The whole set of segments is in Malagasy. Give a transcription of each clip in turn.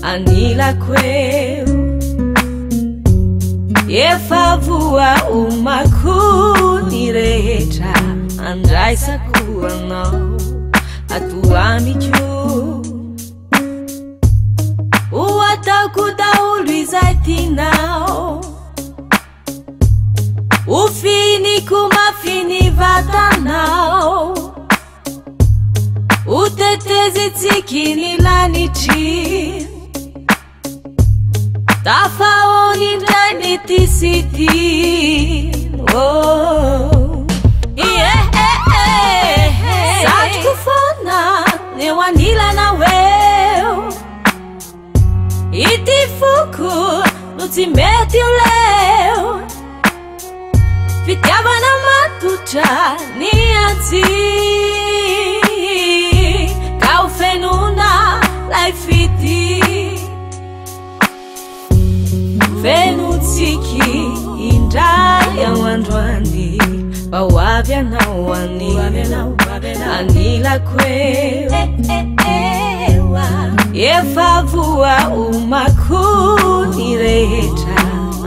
anila kweu Yefavua umakuni recha Andrai sakua no Atuami chu Uatakuda ulwizati nao Ufini kumafini vatanao Utetezi tsikini lanichi Tafaoni ndani tisiti Oh Yeah Sat kufona Newanila na weo Itifuku Nutimeti leo Fitiaba na matucha Niati Kaufenuna Laifiti Venutiki Indaya wandwani Bawavya na wani Anila kweu Yefavua umakuni recha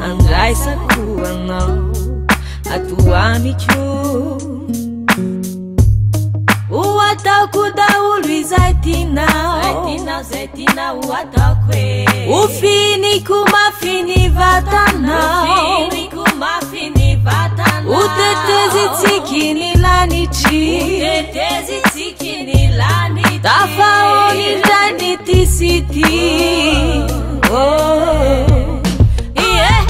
Andrai sakua no Atuami chu Uatakuda ulwizati nao Ufini kumafini vatanao Utetezi tsikini lanichi Tafaoni ndani tisiti Oh Yeah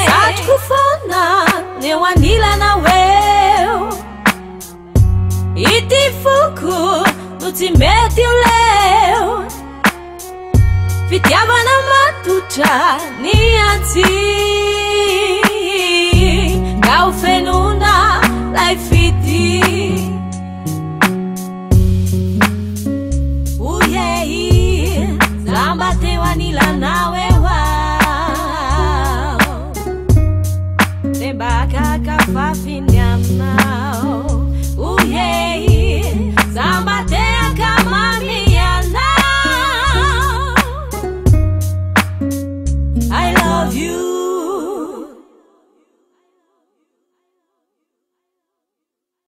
Sat kufona Newanila na weo Itifuku Nutimeti leo Fitiaba na matucha Niati Kaufenuna Laifiti Uyei Zambate wanila nawe wao Tembaka kafafinyamao Uyei Zambate kamamiana I love you